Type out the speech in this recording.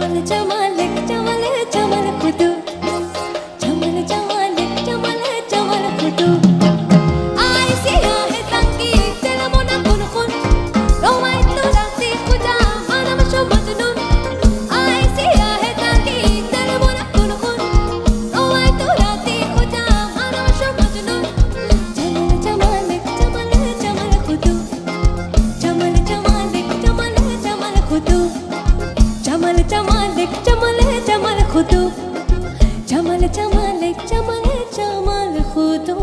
चमल चमल चमल चमल खुदू चमल चमल चमल चमल खुदू आई सिया है तंगी तेरा मोना कुन कुन रोमाई तो राती खुदा मानम शो मजनून आई सिया है तंगी तेरा मोना कुन कुन रोमाई तो राती खुदा मानम शो मजनून चमल चमल चमल चमल खुदू चमल चमल चमल चमल खुदू चमल चमल चमल चमल खुदू चमल चमल चमल चमल खुदू